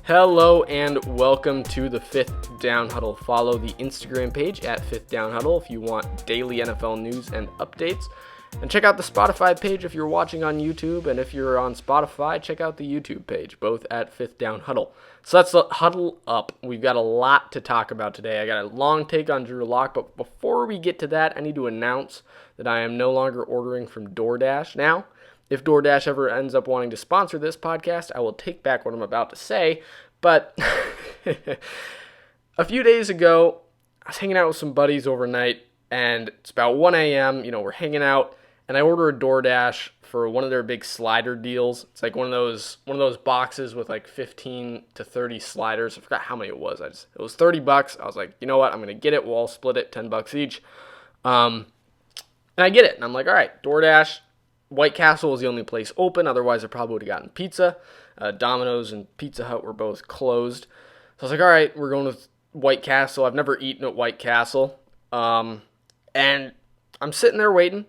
Hello and welcome to the Fifth Down Huddle. Follow the Instagram page at Fifth Down Huddle if you want daily NFL news and updates. And check out the Spotify page if you're watching on YouTube. And if you're on Spotify, check out the YouTube page, both at Fifth Down Huddle. So let's huddle up. We've got a lot to talk about today. I got a long take on Drew Lock, but before we get to that, I need to announce that I am no longer ordering from DoorDash. Now, if DoorDash ever ends up wanting to sponsor this podcast, I will take back what I'm about to say. But a few days ago, I was hanging out with some buddies overnight, and it's about 1 a.m. We're hanging out, and I order a DoorDash for one of their big slider deals. It's like one of those boxes with like 15 to 30 sliders. I forgot how many it was. It was $30. I was like, you know what? I'm gonna get it. We'll all split it, $10 each. And I get it, and I'm like, all right, DoorDash. White Castle was the only place open. Otherwise, I probably would have gotten pizza. Domino's and Pizza Hut were both closed. So I was like, all right, we're going with White Castle. I've never eaten at White Castle. And I'm sitting there waiting.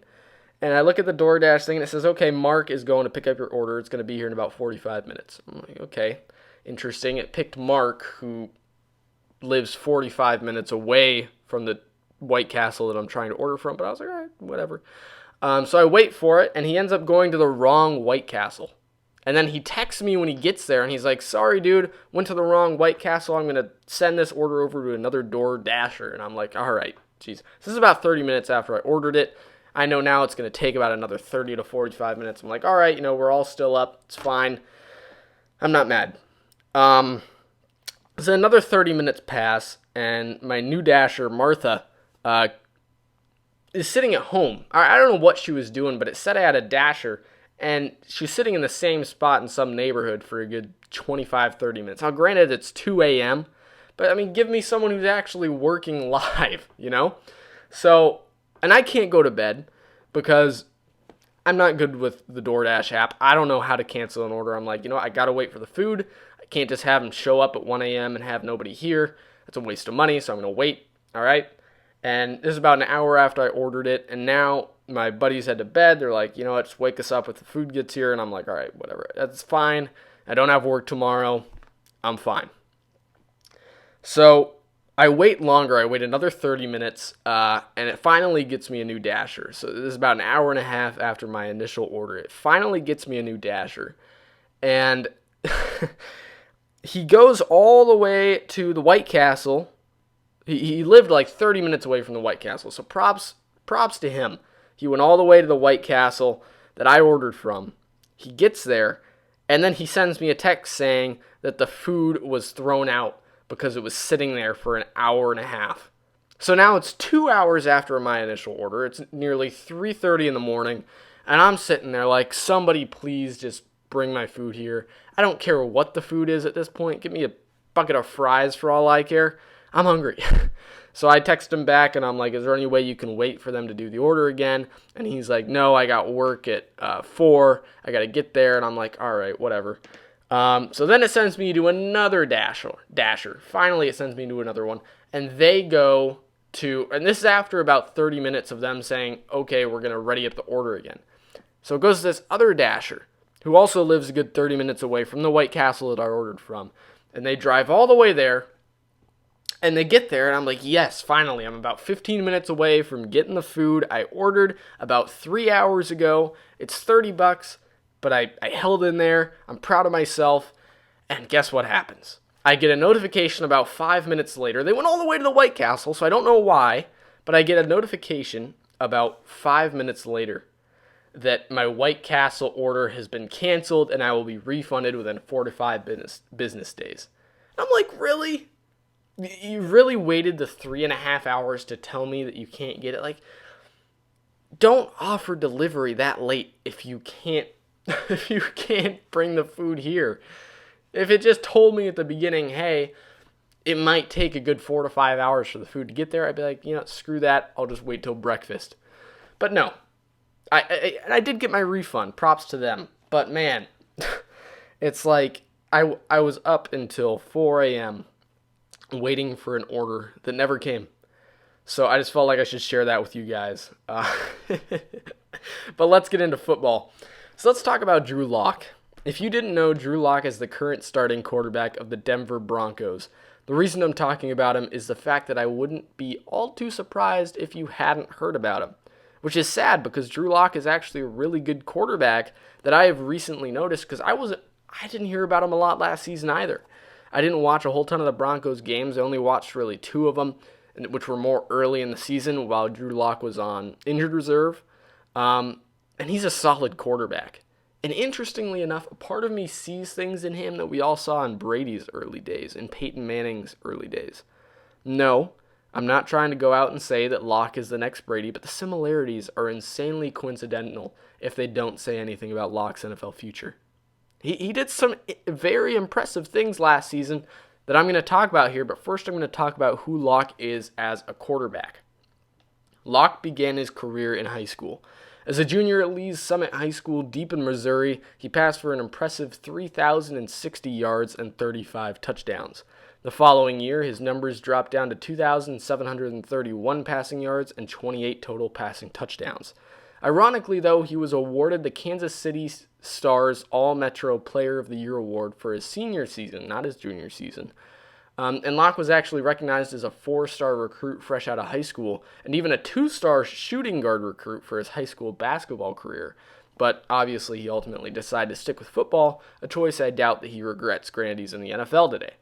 And I look at the DoorDash thing, and it says, okay, Mark is going to pick up your order. It's going to be here in about 45 minutes. I'm like, okay, interesting. It picked Mark, who lives 45 minutes away from the White Castle that I'm trying to order from. But I was like, all right, whatever. So I wait for it, and he ends up going to the wrong White Castle. And then he texts me when he gets there, and he's like, sorry, dude, went to the wrong White Castle. I'm going to send this order over to another DoorDasher. And I'm like, all right, geez. This is about 30 minutes after I ordered it. I know now it's going to take about another 30 to 45 minutes. I'm like, all right, we're all still up. It's fine. I'm not mad. So another 30 minutes pass, and my new Dasher, Martha, is sitting at home. I don't know what she was doing, but it said I had a Dasher, and she's sitting in the same spot in some neighborhood for a good 25, 30 minutes. Now, granted, it's 2 a.m., but, give me someone who's actually working live, So, and I can't go to bed because I'm not good with the DoorDash app. I don't know how to cancel an order. I'm like, I got to wait for the food. I can't just have them show up at 1 a.m. and have nobody here. That's a waste of money, so I'm going to wait, all right? And this is about an hour after I ordered it, and now my buddies head to bed. They're like, just wake us up if the food gets here. And I'm like, all right, whatever. That's fine. I don't have work tomorrow. I'm fine. So I wait longer. I wait another 30 minutes, and it finally gets me a new Dasher. So this is about an hour and a half after my initial order. It finally gets me a new Dasher. And he goes all the way to the White Castle. He lived like 30 minutes away from the White Castle, so props to him. He went all the way to the White Castle that I ordered from. He gets there, and then he sends me a text saying that the food was thrown out because it was sitting there for an hour and a half. So now it's 2 hours after my initial order. It's nearly 3:30 in the morning, and I'm sitting there like, somebody please just bring my food here. I don't care what the food is at this point. Give me a bucket of fries for all I care. I'm hungry. So I text him back, and I'm like, is there any way you can wait for them to do the order again? And he's like, no, I got work at 4. I got to get there. And I'm like, all right, whatever. So then it sends me to another Dasher. Finally, it sends me to another one. And they go to, and this is after about 30 minutes of them saying, okay, we're going to ready up the order again. So it goes to this other Dasher, who also lives a good 30 minutes away from the White Castle that I ordered from. And they drive all the way there. And they get there, and I'm like, yes, finally. I'm about 15 minutes away from getting the food I ordered about 3 hours ago. It's $30, but I held in there. I'm proud of myself. And guess what happens? I get a notification about 5 minutes later. They went all the way to the White Castle, so I don't know why, but I get a notification about 5 minutes later that my White Castle order has been canceled, and I will be refunded within 4 to 5 business days. I'm like, really? You really waited the 3.5 hours to tell me that you can't get it? Like, don't offer delivery that late if you can't bring the food here. If it just told me at the beginning, hey, it might take a good 4 to 5 hours for the food to get there, I'd be like, screw that. I'll just wait till breakfast. But no, I did get my refund. Props to them. But man, it's like I was up until 4 a.m. waiting for an order that never came. So I just felt like I should share that with you guys. But let's get into football. So let's talk about Drew Lock. If you didn't know, Drew Lock is the current starting quarterback of the Denver Broncos. The reason I'm talking about him is the fact that I wouldn't be all too surprised if you hadn't heard about him. Which is sad because Drew Lock is actually a really good quarterback that I have recently noticed because I didn't hear about him a lot last season either. I didn't watch a whole ton of the Broncos games. I only watched really 2 of them, which were more early in the season while Drew Lock was on injured reserve. And he's a solid quarterback. And interestingly enough, a part of me sees things in him that we all saw in Brady's early days, in Peyton Manning's early days. No, I'm not trying to go out and say that Lock is the next Brady, but the similarities are insanely coincidental if they don't say anything about Lock's NFL future. He did some very impressive things last season that I'm going to talk about here, but first I'm going to talk about who Lock is as a quarterback. Lock began his career in high school. As a junior at Lee's Summit High School deep in Missouri, he passed for an impressive 3,060 yards and 35 touchdowns. The following year, his numbers dropped down to 2,731 passing yards and 28 total passing touchdowns. Ironically, though, he was awarded the Kansas City Stars All-Metro Player of the Year award for his senior season, not his junior season. And Lock was actually recognized as a 4-star recruit fresh out of high school, and even a 2-star shooting guard recruit for his high school basketball career. But obviously he ultimately decided to stick with football, a choice I doubt that he regrets, granted he's in the NFL today.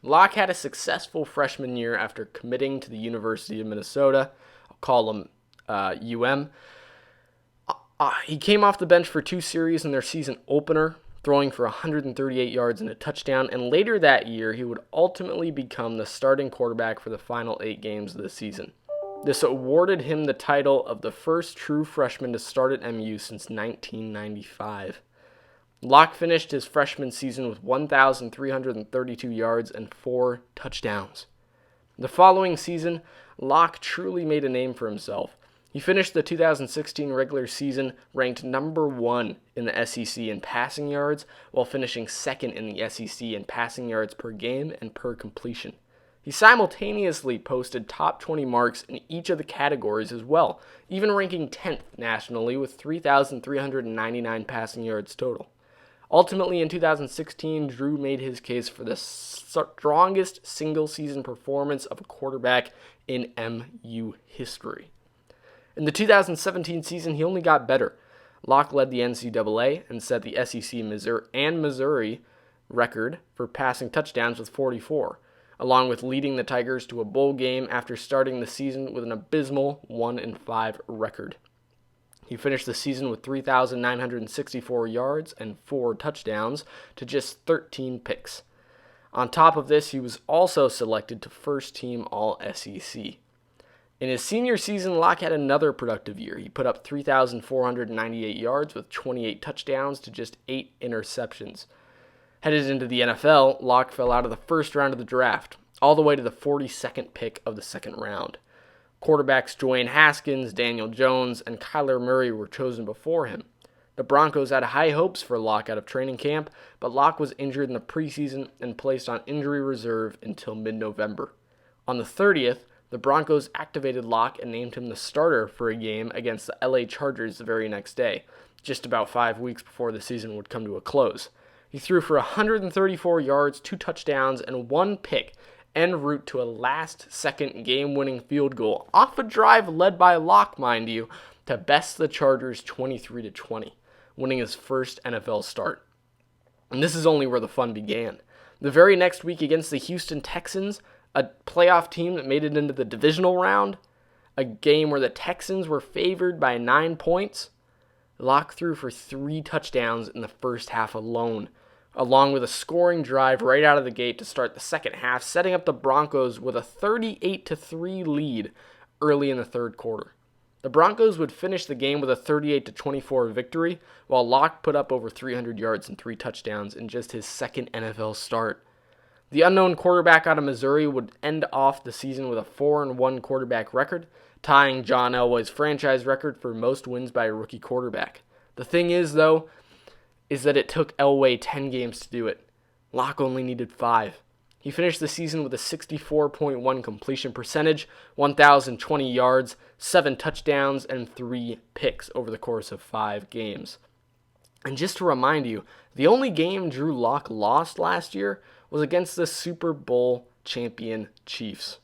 Lock had a successful freshman year after committing to the University of Minnesota. I'll call him UM. He came off the bench for 2 series in their season opener, throwing for 138 yards and a touchdown, and later that year, he would ultimately become the starting quarterback for the final 8 games of the season. This awarded him the title of the first true freshman to start at MU since 1995. Lock finished his freshman season with 1,332 yards and 4 touchdowns. The following season, Lock truly made a name for himself. He finished the 2016 regular season ranked number 1 in the SEC in passing yards, while finishing 2nd in the SEC in passing yards per game and per completion. He simultaneously posted top 20 marks in each of the categories as well, even ranking 10th nationally with 3,399 passing yards total. Ultimately, in 2016, Drew made his case for the strongest single-season performance of a quarterback in MU history. In the 2017 season, he only got better. Lock led the NCAA and set the SEC Missouri record for passing touchdowns with 44, along with leading the Tigers to a bowl game after starting the season with an abysmal 1-5 record. He finished the season with 3,964 yards and 4 touchdowns to just 13 picks. On top of this, he was also selected to first-team All-SEC. In his senior season, Lock had another productive year. He put up 3,498 yards with 28 touchdowns to just 8 interceptions. Headed into the NFL, Lock fell out of the first round of the draft, all the way to the 42nd pick of the second round. Quarterbacks Dwayne Haskins, Daniel Jones, and Kyler Murray were chosen before him. The Broncos had high hopes for Lock out of training camp, but Lock was injured in the preseason and placed on injury reserve until mid-November. On the 30th, the Broncos activated Lock and named him the starter for a game against the LA Chargers the very next day, just about 5 weeks before the season would come to a close. He threw for 134 yards, 2 touchdowns, and 1 pick, en route to a last-second game-winning field goal, off a drive led by Lock, mind you, to best the Chargers 23-20, winning his first NFL start. And this is only where the fun began. The very next week against the Houston Texans, a playoff team that made it into the divisional round, a game where the Texans were favored by 9 points, Lock threw for 3 touchdowns in the first half alone, along with a scoring drive right out of the gate to start the second half, setting up the Broncos with a 38-3 lead early in the third quarter. The Broncos would finish the game with a 38-24 victory, while Lock put up over 300 yards and 3 touchdowns in just his second NFL start. The unknown quarterback out of Missouri would end off the season with a 4-1 quarterback record, tying John Elway's franchise record for most wins by a rookie quarterback. The thing is, though, is that it took Elway 10 games to do it. Lock only needed 5. He finished the season with a 64.1 completion percentage, 1,020 yards, 7 touchdowns, and 3 picks over the course of 5 games. And just to remind you, the only game Drew Lock lost last year was against the Super Bowl champion Chiefs.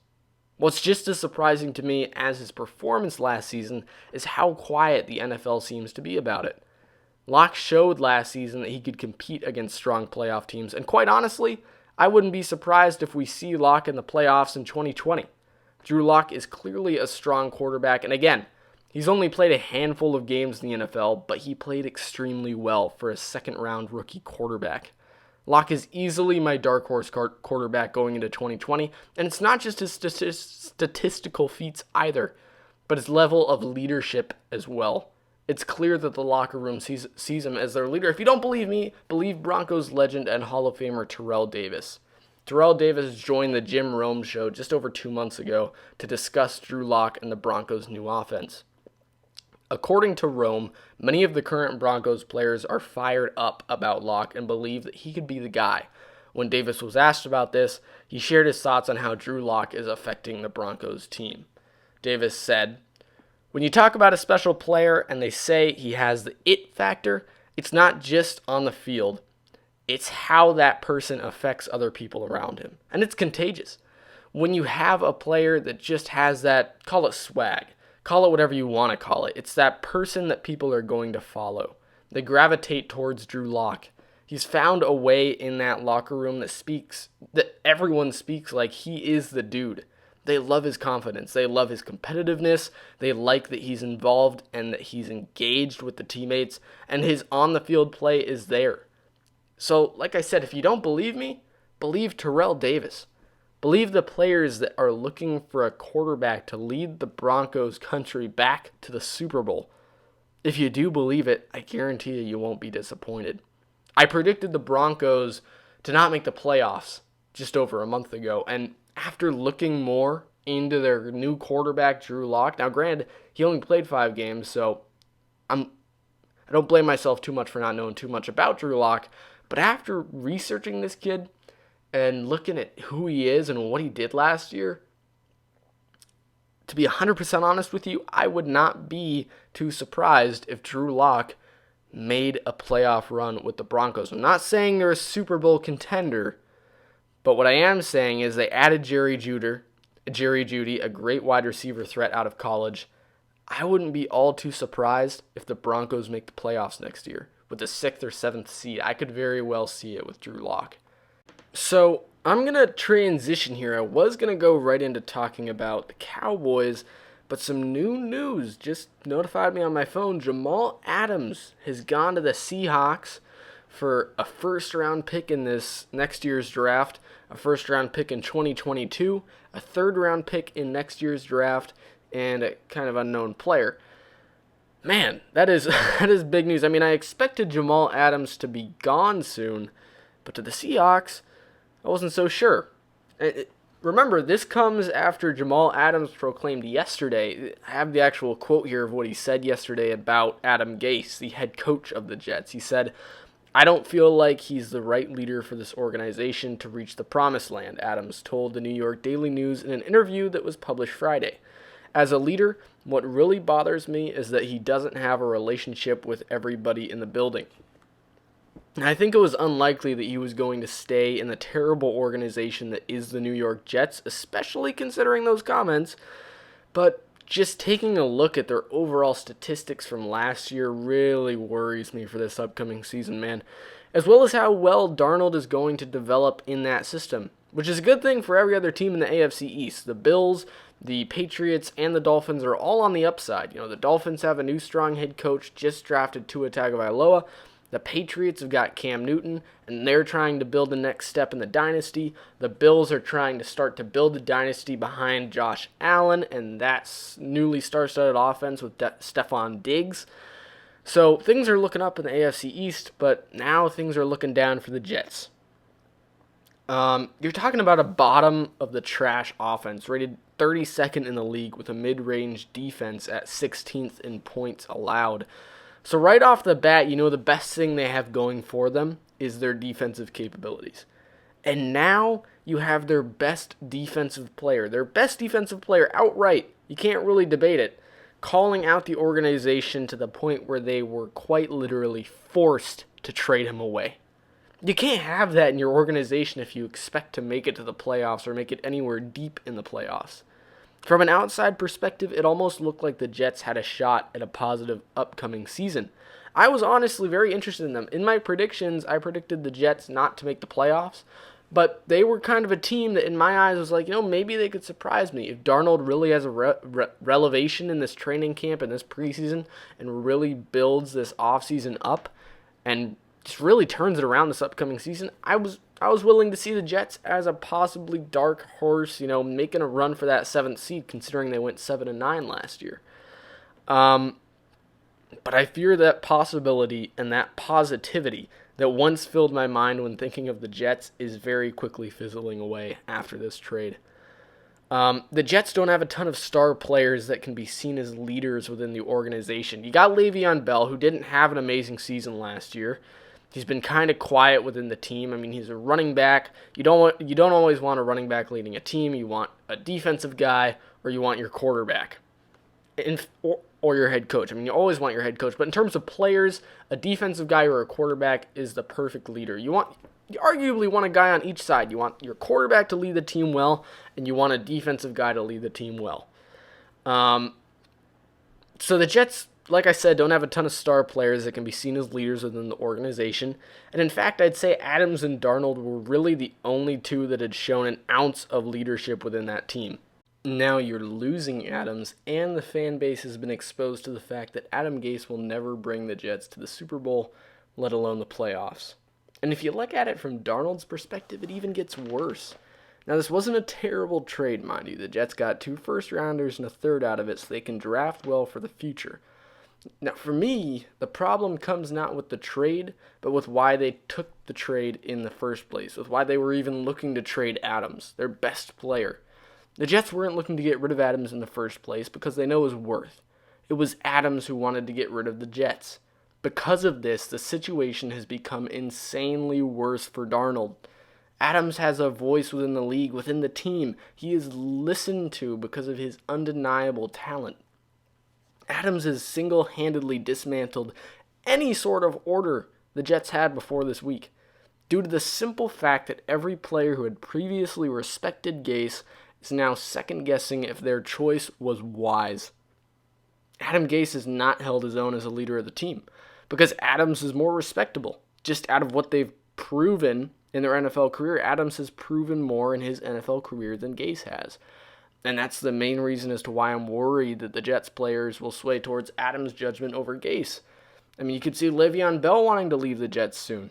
What's just as surprising to me as his performance last season is how quiet the NFL seems to be about it. Lock showed last season that he could compete against strong playoff teams, and quite honestly, I wouldn't be surprised if we see Lock in the playoffs in 2020. Drew Lock is clearly a strong quarterback, and again, he's only played a handful of games in the NFL, but he played extremely well for a second-round rookie quarterback. Lock is easily my dark horse quarterback going into 2020, and it's not just his statistical feats either, but his level of leadership as well. It's clear that the locker room sees him as their leader. If you don't believe me, believe Broncos legend and Hall of Famer Terrell Davis. Terrell Davis joined the Jim Rome Show just over 2 months ago to discuss Drew Lock and the Broncos' new offense. According to Rome, many of the current Broncos players are fired up about Lock and believe that he could be the guy. When Davis was asked about this, he shared his thoughts on how Drew Lock is affecting the Broncos team. Davis said, "When you talk about a special player and they say he has the it factor, it's not just on the field. It's how that person affects other people around him. And it's contagious. When you have a player that just has that, call it swag, call it whatever you want to call it. It's that person that people are going to follow. They gravitate towards Drew Lock. He's found a way in that locker room that everyone speaks like he is the dude. They love his confidence. They love his competitiveness. They like that he's involved and that he's engaged with the teammates, and his on-the-field play is there. So, like I said, if you don't believe me, believe Terrell Davis. Believe the players that are looking for a quarterback to lead the Broncos country back to the Super Bowl. If you do believe it, I guarantee you won't be disappointed. I predicted the Broncos to not make the playoffs just over a month ago, and after looking more into their new quarterback, Drew Lock, now granted, he only played 5 games, so I don't blame myself too much for not knowing too much about Drew Lock, but after researching this kid, and looking at who he is and what he did last year, to be 100% honest with you, I would not be too surprised if Drew Lock made a playoff run with the Broncos. I'm not saying they're a Super Bowl contender, but what I am saying is they added Jerry Jeudy, a great wide receiver threat out of college. I wouldn't be all too surprised if the Broncos make the playoffs next year with the 6th or 7th seed. I could very well see it with Drew Lock. So, I'm going to transition here. I was going to go right into talking about the Cowboys, but some new news just notified me on my phone. Jamal Adams has gone to the Seahawks for a first-round pick in this next year's draft, a first-round pick in 2022, a third-round pick in next year's draft, and a kind of unknown player. Man, that is big news. I mean, I expected Jamal Adams to be gone soon, but to the Seahawks, I wasn't so sure. Remember, this comes after Jamal Adams proclaimed yesterday. I have the actual quote here of what he said yesterday about Adam Gase, the head coach of the Jets. He said, "I don't feel like he's the right leader for this organization to reach the promised land," Adams told the New York Daily News in an interview that was published Friday. "As a leader, what really bothers me is that he doesn't have a relationship with everybody in the building. I think it was unlikely that he was going to stay in the terrible organization that is the New York Jets, especially considering those comments, but just taking a look at their overall statistics from last year really worries me for this upcoming season, man, as well as how well Darnold is going to develop in that system, which is a good thing for every other team in the AFC East. The Bills, the Patriots, and the Dolphins are all on the upside. You know, the Dolphins have a new strong head coach, just drafted Tua Tagovailoa. The Patriots have got Cam Newton, and they're trying to build the next step in the dynasty. The Bills are trying to start to build the dynasty behind Josh Allen, and that's newly star-studded offense with Stephon Diggs. So things are looking up in the AFC East, but now things are looking down for the Jets. You're talking about a bottom-of-the-trash offense, rated 32nd in the league with a mid-range defense at 16th in points allowed. So right off the bat, you know the best thing they have going for them is their defensive capabilities. And now you have their best defensive player outright. You can't really debate it. calling out the organization to the point where they were quite literally forced to trade him away. You can't have that in your organization if you expect to make it to the playoffs or make it anywhere deep in the playoffs. From an outside perspective, it almost looked like the Jets had a shot at a positive upcoming season. I was honestly very interested in them. In my predictions, I predicted the Jets not to make the playoffs, but they were kind of a team that in my eyes was like, maybe they could surprise me. If Darnold really has a relevation in this training camp and this preseason and really builds this offseason up and just really turns it around this upcoming season, I was willing to see the Jets as a possibly dark horse, making a run for that 7th seed, considering they went 7-9 last year. But I fear that possibility and that positivity that once filled my mind when thinking of the Jets is very quickly fizzling away after this trade. The Jets don't have a ton of star players that can be seen as leaders within the organization. You got Le'Veon Bell, who didn't have an amazing season last year. He's been kind of quiet within the team. I mean, he's a running back. You don't always want a running back leading a team. You want a defensive guy, or you want your quarterback, or your head coach. I mean, you always want your head coach. But in terms of players, a defensive guy or a quarterback is the perfect leader. You arguably want a guy on each side. You want your quarterback to lead the team well, and you want a defensive guy to lead the team well. So the Jets, like I said, don't have a ton of star players that can be seen as leaders within the organization. And in fact, I'd say Adams and Darnold were really the only two that had shown an ounce of leadership within that team. Now you're losing Adams, and the fan base has been exposed to the fact that Adam Gase will never bring the Jets to the Super Bowl, let alone the playoffs. And if you look at it from Darnold's perspective, it even gets worse. Now, this wasn't a terrible trade, mind you. The Jets got 2 first-rounders and a third out of it so they can draft well for the future. Now, for me, the problem comes not with the trade, but with why they took the trade in the first place, with why they were even looking to trade Adams, their best player. The Jets weren't looking to get rid of Adams in the first place because they know his worth. It was Adams who wanted to get rid of the Jets. Because of this, the situation has become insanely worse for Darnold. Adams has a voice within the league, within the team. He is listened to because of his undeniable talent. Adams has single-handedly dismantled any sort of order the Jets had before this week, due to the simple fact that every player who had previously respected Gase is now second-guessing if their choice was wise. Adam Gase has not held his own as a leader of the team, because Adams is more respectable. Just out of what they've proven in their NFL career, Adams has proven more in his NFL career than Gase has. And that's the main reason as to why I'm worried that the Jets players will sway towards Adams' judgment over Gase. I mean, you could see Le'Veon Bell wanting to leave the Jets soon.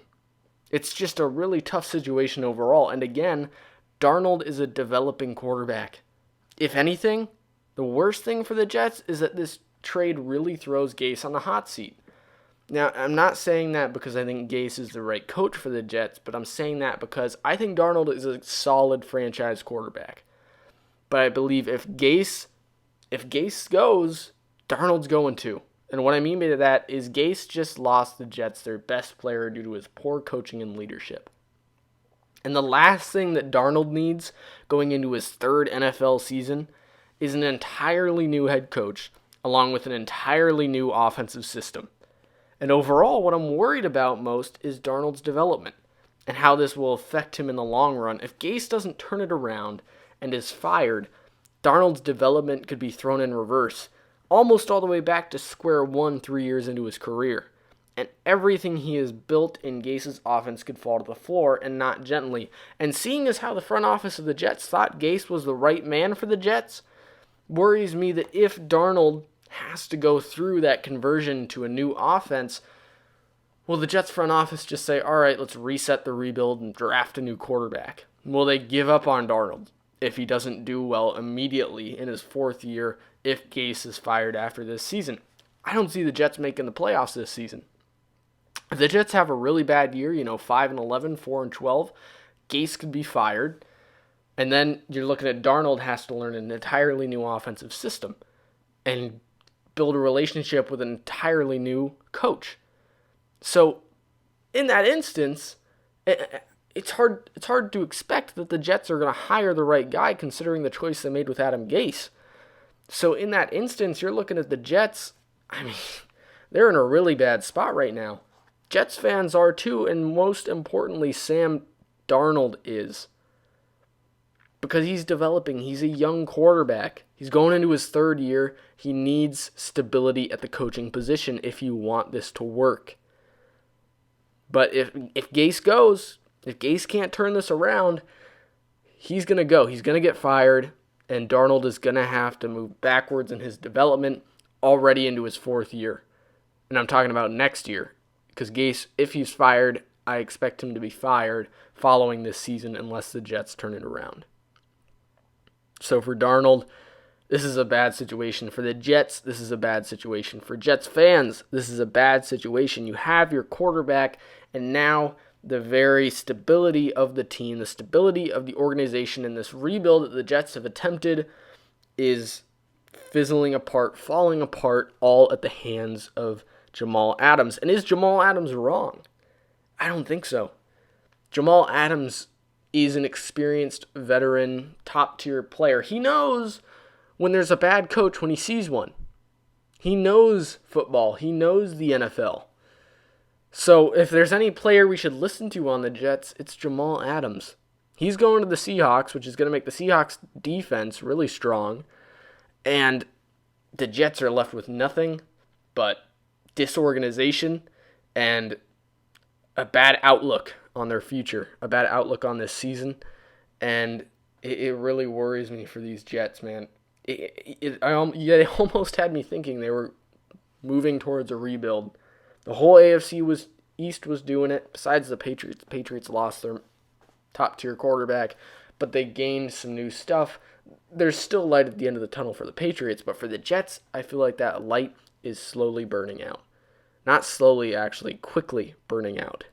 It's just a really tough situation overall. And again, Darnold is a developing quarterback. If anything, the worst thing for the Jets is that this trade really throws Gase on the hot seat. Now, I'm not saying that because I think Gase is the right coach for the Jets, but I'm saying that because I think Darnold is a solid franchise quarterback. But I believe if Gase goes, Darnold's going too. And what I mean by that is Gase just lost the Jets their best player due to his poor coaching and leadership. And the last thing that Darnold needs going into his 3rd NFL season is an entirely new head coach along with an entirely new offensive system. And overall, what I'm worried about most is Darnold's development and how this will affect him in the long run. If Gase doesn't turn it around and is fired, Darnold's development could be thrown in reverse, almost all the way back to square one 3 years into his career. And everything he has built in Gase's offense could fall to the floor, and not gently. And seeing as how the front office of the Jets thought Gase was the right man for the Jets, worries me that if Darnold has to go through that conversion to a new offense, will the Jets front office just say, all right, let's reset the rebuild and draft a new quarterback? Will they give up on Darnold if he doesn't do well immediately in his 4th year if Gase is fired after this season? I don't see the Jets making the playoffs this season. If the Jets have a really bad year, 5-11, 4-12, Gase could be fired. And then you're looking at Darnold has to learn an entirely new offensive system and build a relationship with an entirely new coach. So in that instance, it's hard to expect that the Jets are going to hire the right guy considering the choice they made with Adam Gase. So in that instance, you're looking at the Jets. I mean, they're in a really bad spot right now. Jets fans are too, and most importantly, Sam Darnold is. Because he's developing. He's a young quarterback. He's going into his third year. He needs stability at the coaching position if you want this to work. But if Gase can't turn this around, he's going to go. He's going to get fired, and Darnold is going to have to move backwards in his development already into his fourth year. And I'm talking about next year. Because Gase, if he's fired, I expect him to be fired following this season unless the Jets turn it around. So for Darnold, this is a bad situation. For the Jets, this is a bad situation. For Jets fans, this is a bad situation. You have your quarterback, and now the very stability of the team, the stability of the organization, and this rebuild that the Jets have attempted is fizzling apart, falling apart, all at the hands of Jamal Adams. And is Jamal Adams wrong? I don't think so. Jamal Adams is an experienced veteran, top-tier player. He knows when there's a bad coach when he sees one. He knows football. He knows the NFL. So if there's any player we should listen to on the Jets, it's Jamal Adams. He's going to the Seahawks, which is going to make the Seahawks defense really strong. And the Jets are left with nothing but disorganization and a bad outlook on their future, a bad outlook on this season. And it really worries me for these Jets, man. It almost had me thinking they were moving towards a rebuild. The whole AFC East was doing it, besides the Patriots. The Patriots lost their top-tier quarterback, but they gained some new stuff. There's still light at the end of the tunnel for the Patriots, but for the Jets, I feel like that light is slowly burning out. Not slowly, actually, quickly burning out.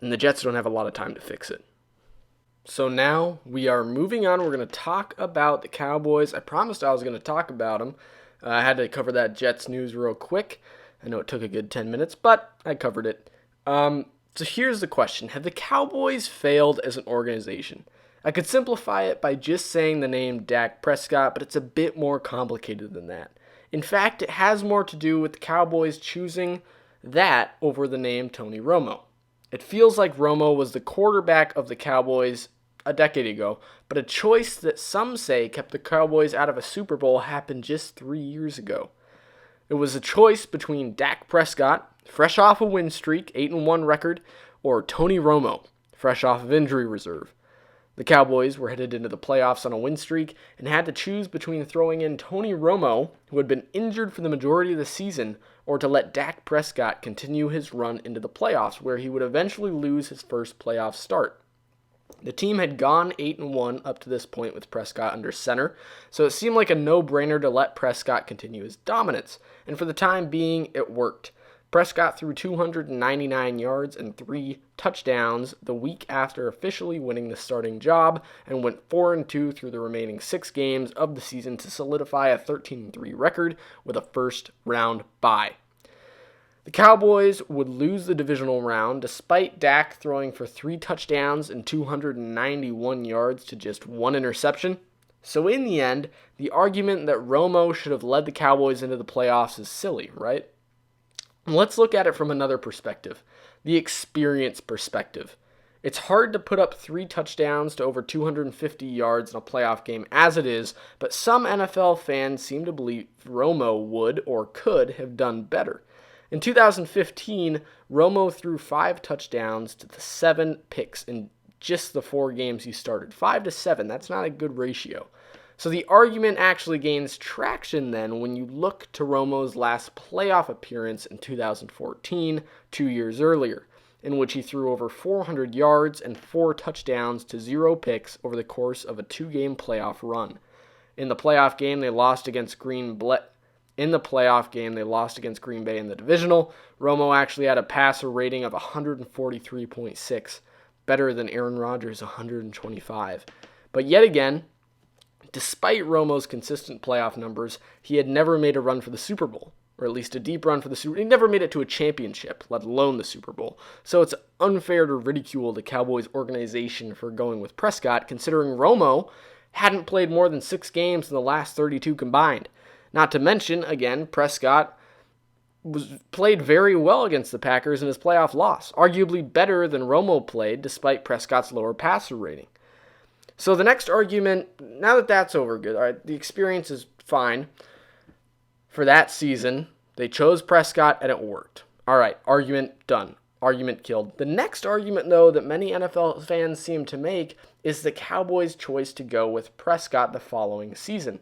And the Jets don't have a lot of time to fix it. So now we are moving on. We're going to talk about the Cowboys. I promised I was going to talk about them. I had to cover that Jets news real quick. I know it took a good 10 minutes, but I covered it. So here's the question. Have the Cowboys failed as an organization? I could simplify it by just saying the name Dak Prescott, but it's a bit more complicated than that. In fact, it has more to do with the Cowboys choosing that over the name Tony Romo. It feels like Romo was the quarterback of the Cowboys a decade ago, but a choice that some say kept the Cowboys out of a Super Bowl happened just 3 years ago. It was a choice between Dak Prescott, fresh off a win streak, 8-1 record, or Tony Romo, fresh off of injury reserve. The Cowboys were headed into the playoffs on a win streak and had to choose between throwing in Tony Romo, who had been injured for the majority of the season, or to let Dak Prescott continue his run into the playoffs, where he would eventually lose his first playoff start. The team had gone 8-1 up to this point with Prescott under center, so it seemed like a no-brainer to let Prescott continue his dominance, and for the time being, it worked. Prescott threw 299 yards and 3 touchdowns the week after officially winning the starting job, and went 4-2 through the remaining 6 games of the season to solidify a 13-3 record with a first-round bye. The Cowboys would lose the divisional round despite Dak throwing for 3 touchdowns and 291 yards to just 1 interception. So in the end, the argument that Romo should have led the Cowboys into the playoffs is silly, right? Let's look at it from another perspective, the experience perspective. It's hard to put up 3 touchdowns to over 250 yards in a playoff game as it is, but some NFL fans seem to believe Romo would or could have done better. In 2015, Romo threw 5 touchdowns to the 7 picks in just the 4 games he started. 5-7, that's not a good ratio. So the argument actually gains traction then when you look to Romo's last playoff appearance in 2014, 2 years earlier, in which he threw over 400 yards and 4 touchdowns to 0 picks over the course of a 2-game playoff run. In the playoff game, they lost against Green Bay in the divisional. Romo actually had a passer rating of 143.6, better than Aaron Rodgers' 125. But yet again, despite Romo's consistent playoff numbers, he had never made a run for the Super Bowl, or at least a deep run for the Super Bowl. He never made it to a championship, let alone the Super Bowl. So it's unfair to ridicule the Cowboys organization for going with Prescott, considering Romo hadn't played more than 6 games in the last 32 combined. Not to mention, again, Prescott played very well against the Packers in his playoff loss, arguably better than Romo played despite Prescott's lower passer rating. So the next argument, now that that's over, good. All right, the experience is fine. For that season, they chose Prescott and it worked. All right, argument done. Argument killed. The next argument, though, that many NFL fans seem to make is the Cowboys' choice to go with Prescott the following season.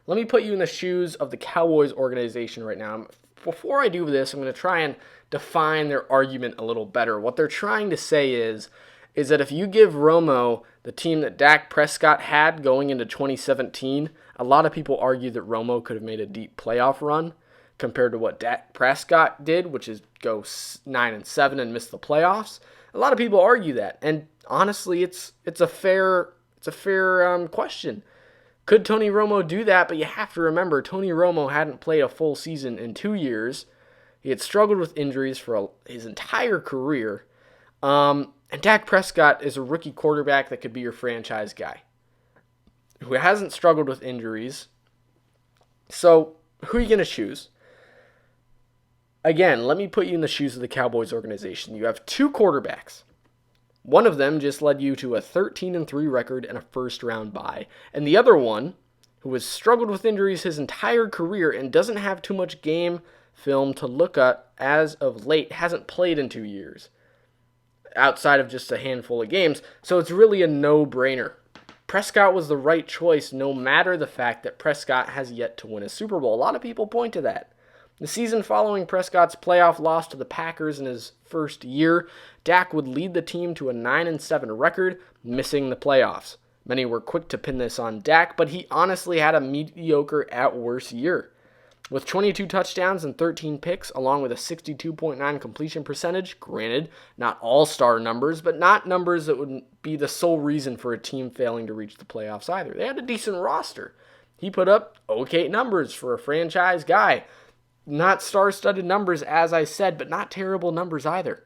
Let me put you in the shoes of the Cowboys organization right now. Before I do this, I'm going to try and define their argument a little better. What they're trying to say is that if you give Romo the team that Dak Prescott had going into 2017, a lot of people argue that Romo could have made a deep playoff run compared to what Dak Prescott did, which is go 9-7 and miss the playoffs. A lot of people argue that, and honestly, it's a fair question. Could Tony Romo do that? But you have to remember, Tony Romo hadn't played a full season in 2 years. He had struggled with injuries for his entire career. And Dak Prescott is a rookie quarterback that could be your franchise guy, who hasn't struggled with injuries. So who are you going to choose? Again, let me put you in the shoes of the Cowboys organization. You have 2 quarterbacks. One of them just led you to a 13-3 record and a first-round bye. And the other one, who has struggled with injuries his entire career and doesn't have too much game film to look at as of late, hasn't played in 2 years, outside of just a handful of games. So it's really a no-brainer. Prescott was the right choice, no matter the fact that Prescott has yet to win a Super Bowl. A lot of people point to that. The season following Prescott's playoff loss to the Packers in his first year, Dak would lead the team to a 9-7 record, missing the playoffs. Many were quick to pin this on Dak, but he honestly had a mediocre at worst year. With 22 touchdowns and 13 picks, along with a 62.9 completion percentage, granted, not all-star numbers, but not numbers that would be the sole reason for a team failing to reach the playoffs either. They had a decent roster. He put up okay numbers for a franchise guy. Not star-studded numbers, as I said, but not terrible numbers either.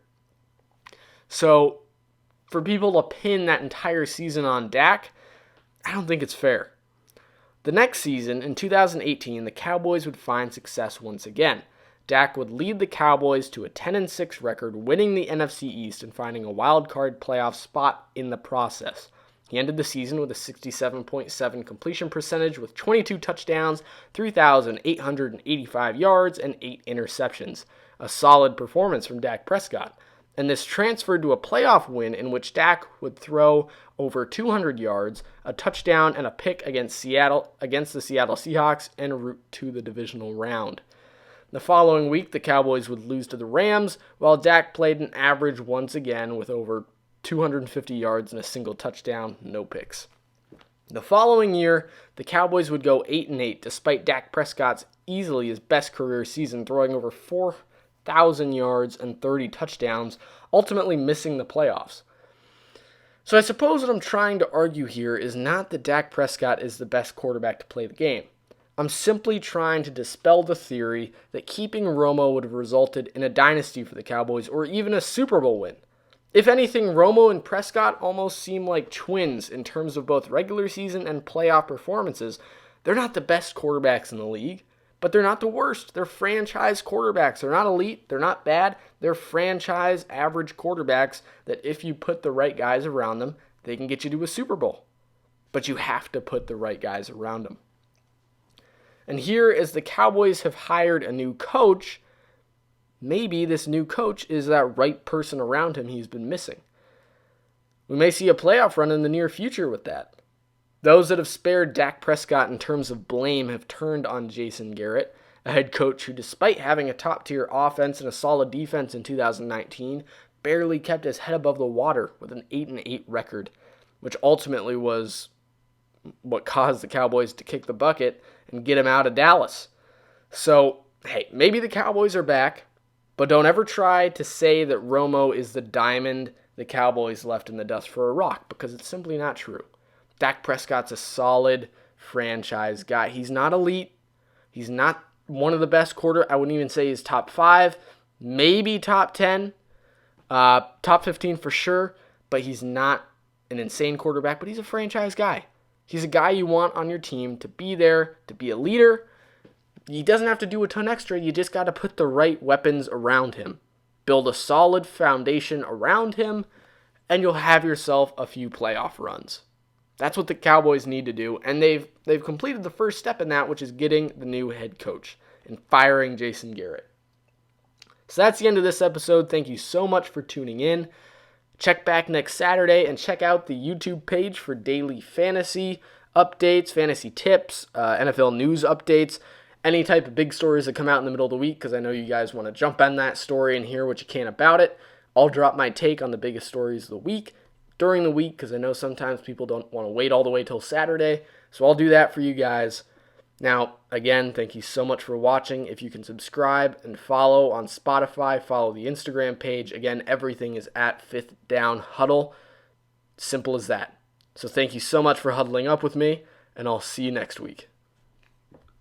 So, for people to pin that entire season on Dak, I don't think it's fair. The next season, in 2018, the Cowboys would find success once again. Dak would lead the Cowboys to a 10-6 record, winning the NFC East and finding a wild card playoff spot in the process. He ended the season with a 67.7 completion percentage with 22 touchdowns, 3,885 yards, and 8 interceptions. A solid performance from Dak Prescott. And this transferred to a playoff win in which Dak would throw over 200 yards, a touchdown, and a pick against the Seattle Seahawks en route to the divisional round. The following week, the Cowboys would lose to the Rams, while Dak played an average once again with over 250 yards and a single touchdown, no picks. The following year, the Cowboys would go 8-8, despite Dak Prescott's easily his best career season, throwing over 4,000 yards and 30 touchdowns, ultimately missing the playoffs. So I suppose what I'm trying to argue here is not that Dak Prescott is the best quarterback to play the game. I'm simply trying to dispel the theory that keeping Romo would have resulted in a dynasty for the Cowboys or even a Super Bowl win. If anything, Romo and Prescott almost seem like twins in terms of both regular season and playoff performances. They're not the best quarterbacks in the league, but they're not the worst. They're franchise quarterbacks. They're not elite. They're not bad. They're franchise average quarterbacks that if you put the right guys around them, they can get you to a Super Bowl. But you have to put the right guys around them. And here, as the Cowboys have hired a new coach, maybe this new coach is that right person around him he's been missing. We may see a playoff run in the near future with that. Those that have spared Dak Prescott in terms of blame have turned on Jason Garrett, a head coach who, despite having a top-tier offense and a solid defense in 2019, barely kept his head above the water with an 8-8 record, which ultimately was what caused the Cowboys to kick the bucket and get him out of Dallas. So, hey, maybe the Cowboys are back, but don't ever try to say that Romo is the diamond the Cowboys left in the dust for a rock, because it's simply not true. Dak Prescott's a solid franchise guy. He's not elite. He's not one of the best I wouldn't even say he's top 5, maybe top 10, top 15 for sure, but he's not an insane quarterback, but he's a franchise guy. He's a guy you want on your team to be there, to be a leader. He doesn't have to do a ton extra. You just got to put the right weapons around him. Build a solid foundation around him, and you'll have yourself a few playoff runs. That's what the Cowboys need to do, and they've completed the first step in that, which is getting the new head coach and firing Jason Garrett. So that's the end of this episode. Thank you so much for tuning in. Check back next Saturday and check out the YouTube page for daily fantasy updates, fantasy tips, NFL news updates, any type of big stories that come out in the middle of the week, because I know you guys want to jump on that story and hear what you can about it. I'll drop my take on the biggest stories of the week during the week, because I know sometimes people don't want to wait all the way till Saturday, so I'll do that for you guys. Now, again, thank you so much for watching. If you can subscribe and follow on Spotify, follow the Instagram page. Again, everything is at Fifth Down Huddle. Simple as that. So thank you so much for huddling up with me, and I'll see you next week.